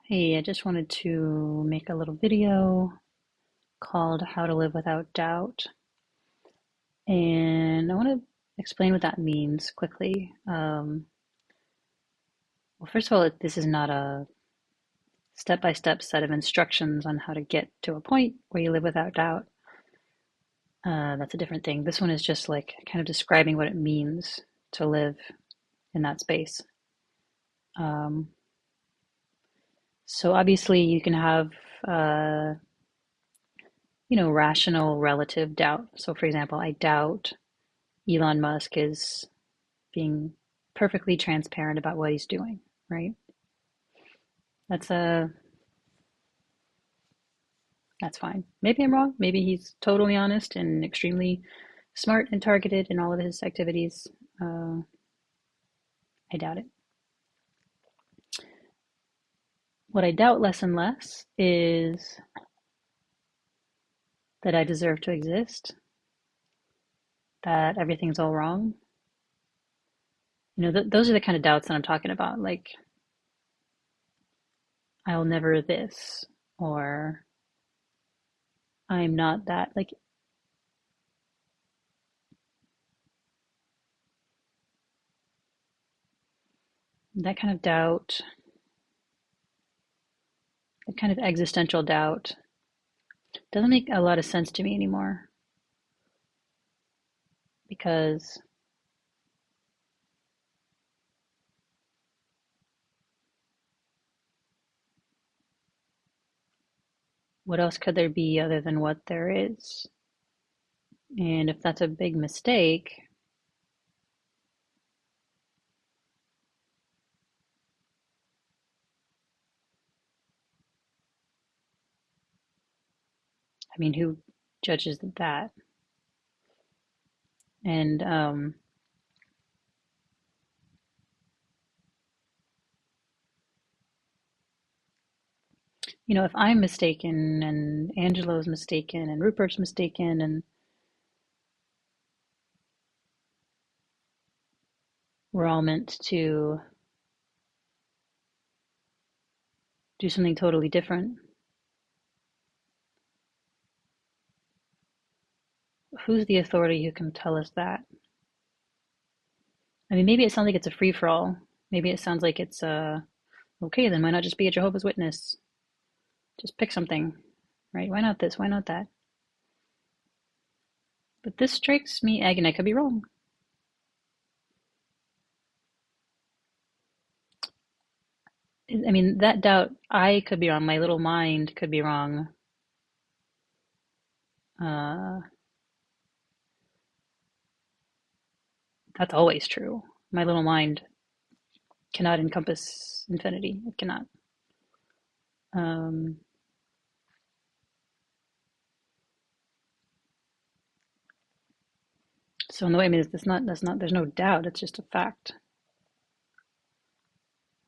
Hey, I just wanted to make a little video called How to Live Without Doubt. And I want to explain what that means quickly. Well, first of all, this is not a step-by-step set of instructions on how to get to a point where you live without doubt. That's a different thing. This one is just like kind of describing what it means to live in that space. Um, so obviously you can have uh, rational relative doubt. So for example, I doubt Elon Musk is being perfectly transparent about what he's doing, right? That's a that's fine. Maybe I'm wrong. Maybe he's totally honest and extremely smart and targeted in all of his activities. Uh, I doubt it. What I doubt less and less is that I deserve to exist, that everything's all wrong. Those are the kind of doubts that I'm talking about. Like, I'll never this, or I'm not that. Like, that kind of doubt, that kind of existential doubt doesn't make a lot of sense to me anymore because what else could there be other than what there is? And if that's a big mistake, I mean, who judges that? And, if I'm mistaken and Angelo's mistaken and Rupert's mistaken and we're all meant to do something totally different, who's the authority who can tell us that? I mean, maybe it sounds like it's a free for all. Maybe it sounds like it's okay, then why not just be a Jehovah's Witness? Just pick something, right? Why not this? Why not that? But this strikes me, again, I could be wrong. I mean, that doubt, I could be wrong. My little mind could be wrong. Uh, that's always true. My little mind cannot encompass infinity. It cannot. Um, so in the way, I mean, that's not, there's no doubt. It's just a fact.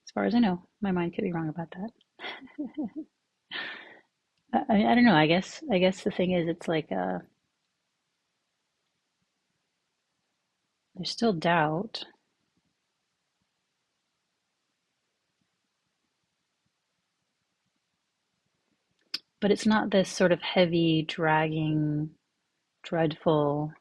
As far as I know, my mind could be wrong about that. I don't know. I guess the thing is, it's like, there's still doubt, but it's not this sort of heavy, dragging, dreadful.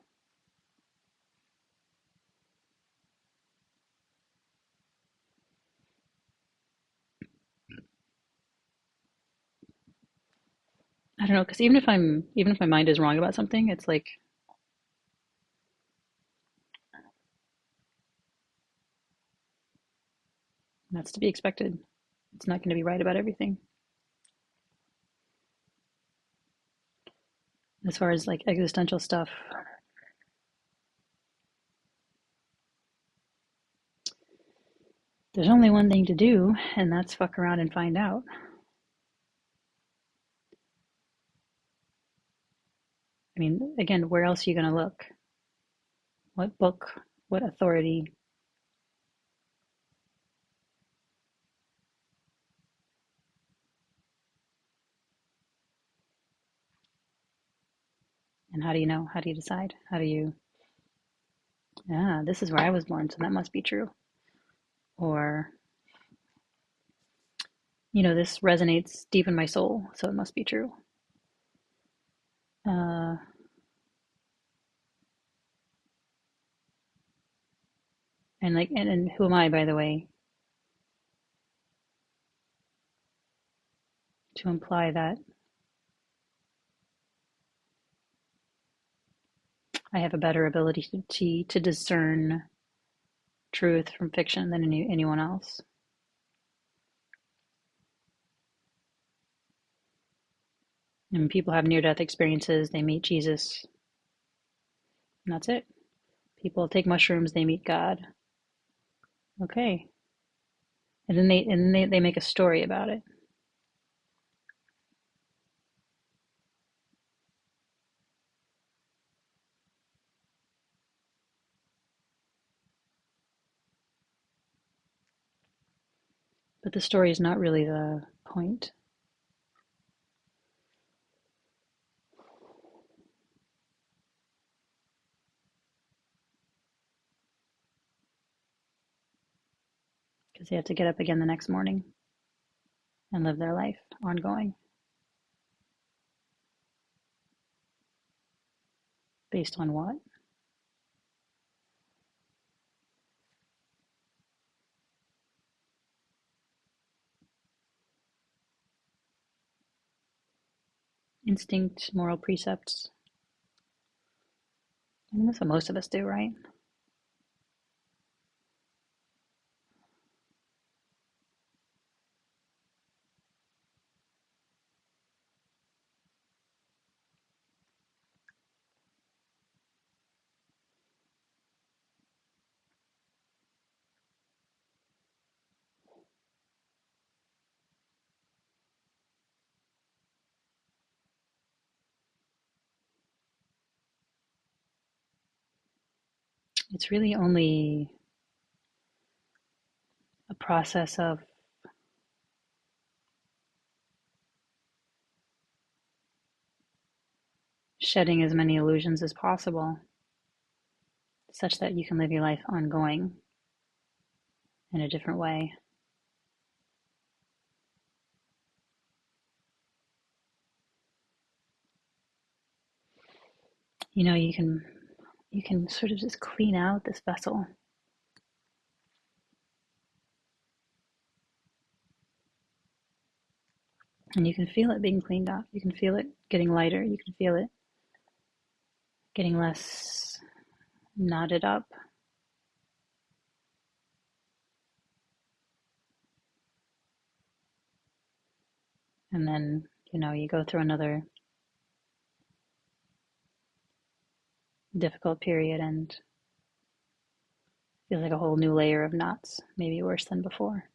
I don't know, because even if my mind is wrong about something, it's like that's to be expected. It's not going to be right about everything. As far as like existential stuff, there's only one thing to do, and that's fuck around and find out. I mean, again, where else are you going to look? What book? What authority? And how do you know? How do you decide? How do you, this is where I was born, so that must be true. Or, This resonates deep in my soul, so it must be true. Uh, and who am I, by the way, to imply that I have a better ability to discern truth from fiction than anyone else. And people have near-death experiences, they meet Jesus, and that's it. People take mushrooms, they meet God. Okay. And then they make a story about it. But the story is not really the point. Because they have to get up again the next morning and live their life ongoing. Based on what? Instinct, moral precepts. I mean, that's what most of us do, right? It's really only a process of shedding as many illusions as possible, such that you can live your life ongoing in a different way. You can sort of just clean out this vessel, and you can feel it being cleaned up. You can feel it getting lighter. You can feel it getting less knotted up. And then, you go through another difficult period and feels like a whole new layer of knots, maybe worse than before.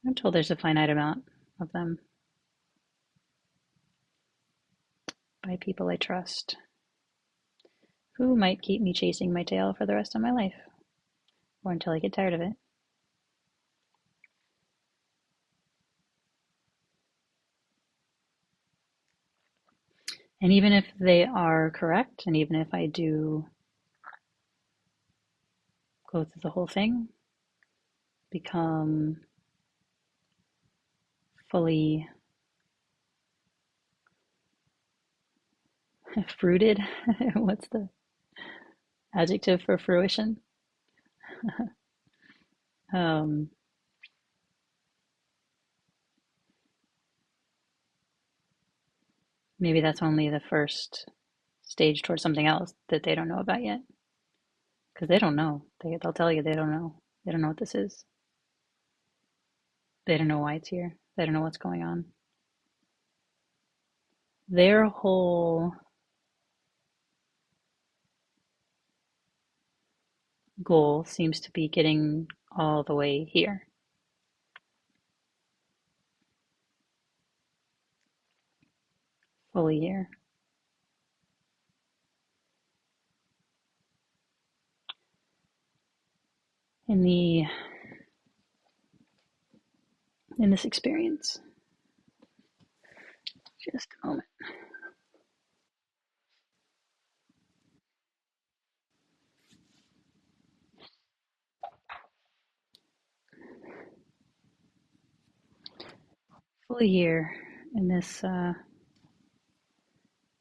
I'm told there's a finite amount of them by people I trust who might keep me chasing my tail for the rest of my life or until I get tired of it. And even if they are correct, and even if I do go through the whole thing, become fully fruited, what's the adjective for fruition? um, Maybe that's only the first stage towards something else that they don't know about yet. Because they don't know. They'll tell you they don't know. They don't know what this is. They don't know why it's here. They don't know what's going on. Their whole goal seems to be getting all the way here, fully here. In the in this experience. Just a moment. fully here in this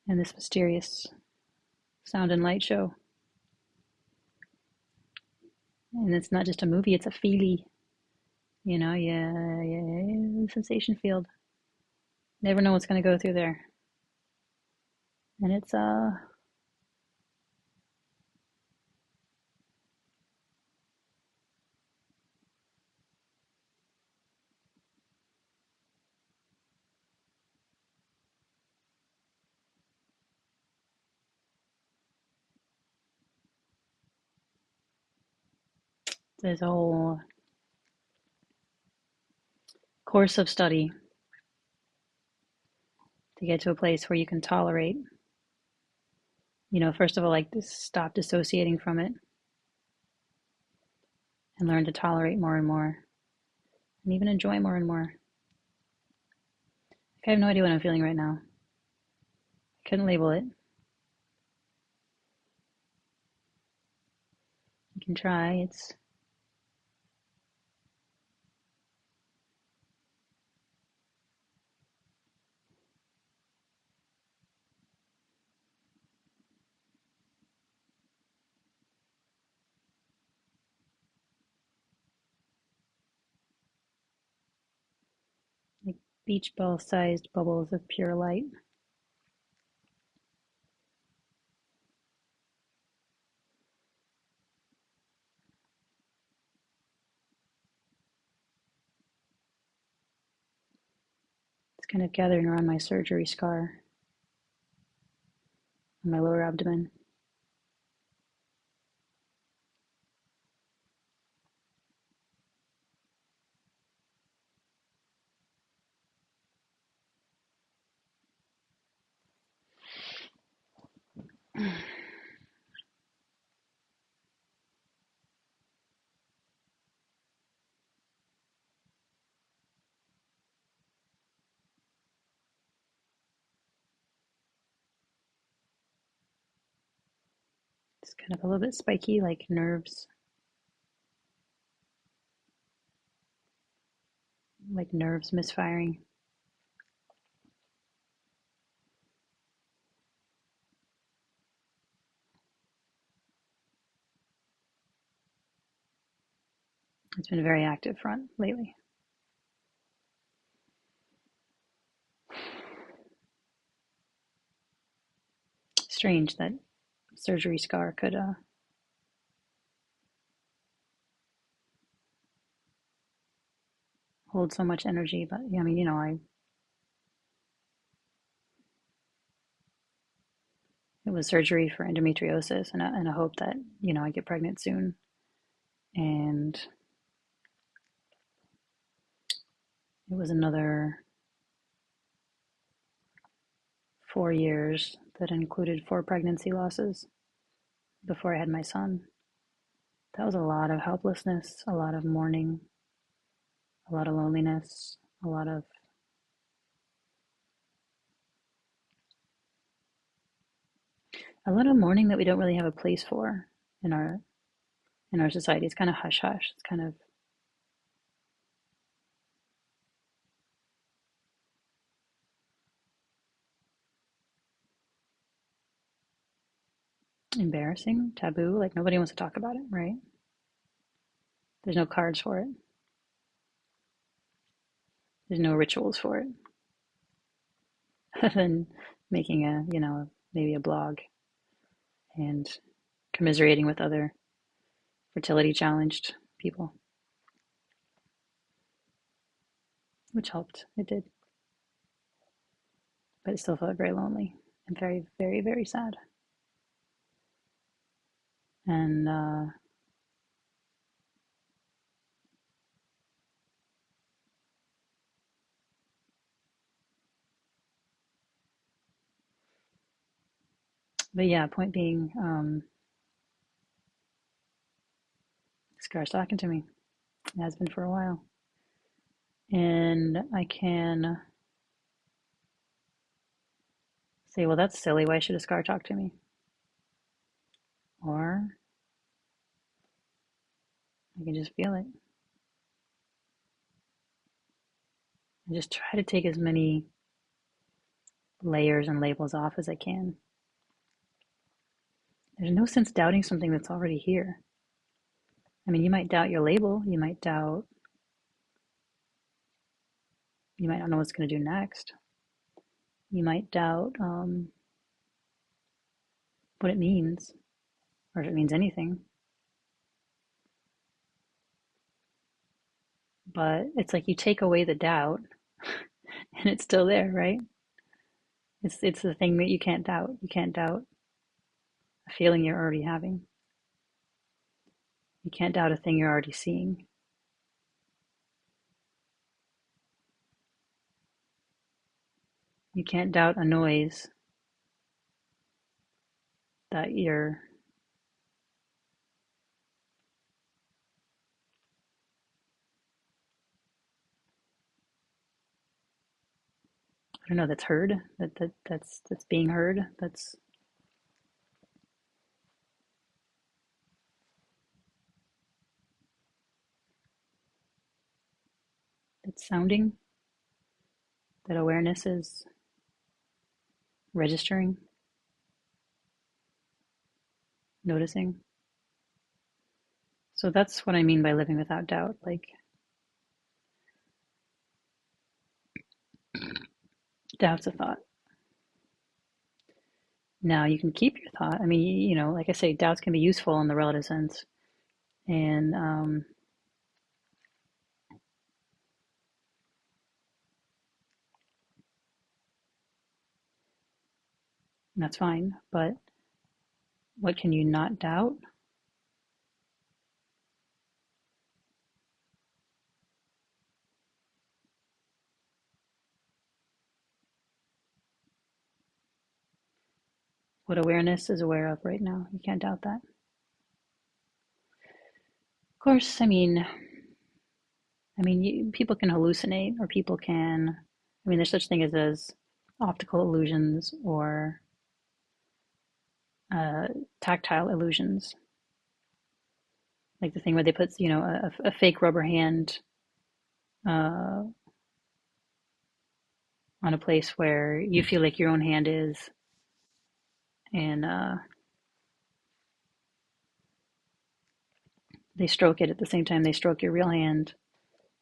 mysterious sound and light show. And it's not just a movie, it's a feelie. Yeah, sensation field. Never know what's going to go through there. And there's a whole course of study to get to a place where you can tolerate, first of all, like to stop dissociating from it and learn to tolerate more and more and even enjoy more and more. Like, I have no idea what I'm feeling right now. I couldn't label it. You can try. It's like beach ball sized bubbles of pure light. It's kind of gathering around my surgery scar on my lower abdomen. It's kind of a little bit spiky, like nerves misfiring. It's been a very active front lately. Strange that surgery scar could hold so much energy, but yeah, I mean, it was surgery for endometriosis, and I hope that I get pregnant soon. And it was another 4 years that included 4 pregnancy losses before I had my son. That was a lot of helplessness, a lot of mourning, a lot of loneliness, a lot of mourning that we don't really have a place for in our society. It's kind of hush hush. It's kind of embarrassing, taboo. Like nobody wants to talk about it, right? There's no cards for it. There's no rituals for it, other than making maybe a blog and commiserating with other fertility challenged people, which helped. It did, but it still felt very lonely and very, very, very sad. And but yeah, point being, Scar's talking to me. It has been for a while, and I can say, well, that's silly. Why should a Scar talk to me? Or I can just feel it, I just try to take as many layers and labels off as I can. There's no sense doubting something that's already here. I mean, you might doubt your label, you might doubt, you might not know what it's going to do next. You might doubt what it means, or if it means anything. But it's like you take away the doubt, and it's still there, right? It's the thing that you can't doubt. You can't doubt a feeling you're already having. You can't doubt a thing you're already seeing. You can't doubt a noise that you're, I don't know, that's heard, that's being heard, that's sounding, that awareness is registering, noticing. So that's what I mean by living without doubt. Like, doubt's a thought. Now you can keep your thought. I mean, like I say, doubts can be useful in the relative sense, and that's fine. But what can you not doubt? What awareness is aware of right now. You can't doubt that. Of course, people can hallucinate, or people can. I mean, there's such thing as optical illusions or uh, tactile illusions, like the thing where they put, a fake rubber hand uh, on a place where you feel like your own hand is, and they stroke it at the same time they stroke your real hand,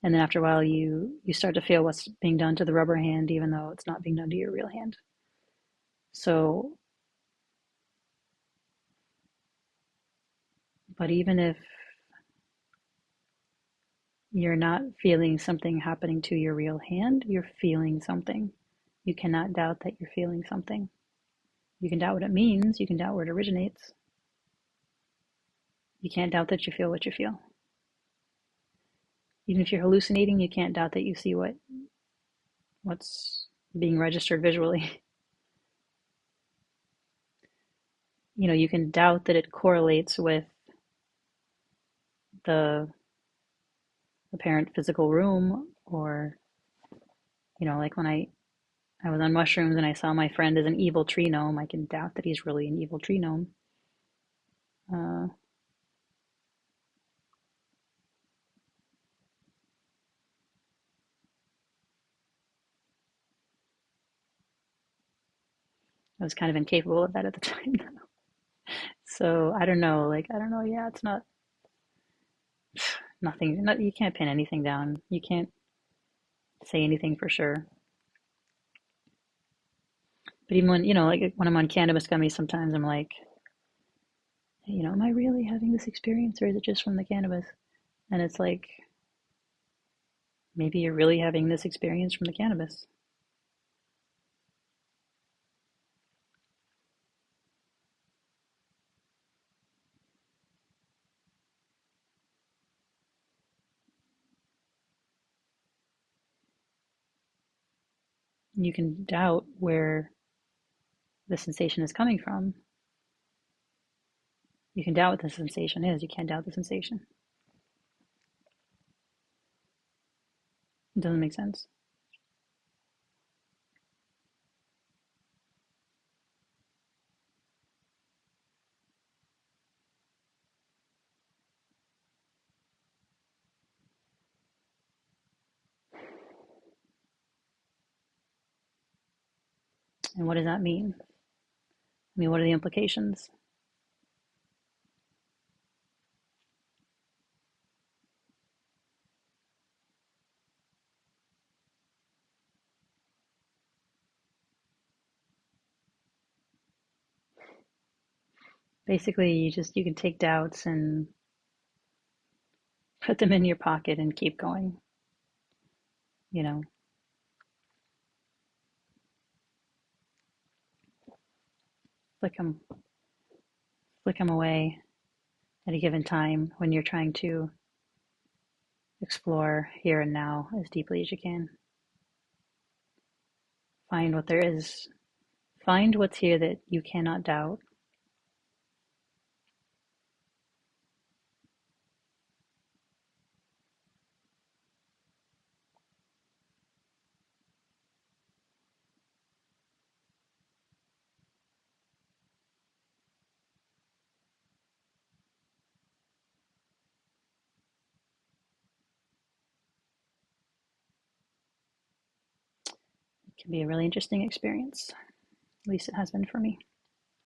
and then after a while you start to feel what's being done to the rubber hand, even though it's not being done to your real hand. So, but even if you're not feeling something happening to your real hand, you're feeling something. You cannot doubt that you're feeling something. You can doubt what it means, you can doubt where it originates. You can't doubt that you feel what you feel. Even if you're hallucinating, you can't doubt that you see what's being registered visually. You can doubt that it correlates with the apparent physical room, or like when I was on mushrooms and I saw my friend as an evil tree gnome, I can doubt that he's really an evil tree gnome. Uh, I was kind of incapable of that at the time. So I don't know. Like, I don't know. Yeah, it's not nothing. Not, you can't pin anything down. You can't say anything for sure. But even when, like when I'm on cannabis gummies, sometimes I'm like, am I really having this experience, or is it just from the cannabis? And it's like, maybe you're really having this experience from the cannabis. You can doubt where the sensation is coming from. You can doubt what the sensation is. You can't doubt the sensation. It doesn't make sense. And what does that mean? I mean, what are the implications? Basically, you can take doubts and put them in your pocket and keep going, you know, flick them, flick them away at a given time when you're trying to explore here and now as deeply as you can. Find what there is. Find what's here that you cannot doubt. It can be a really interesting experience. At least it has been for me.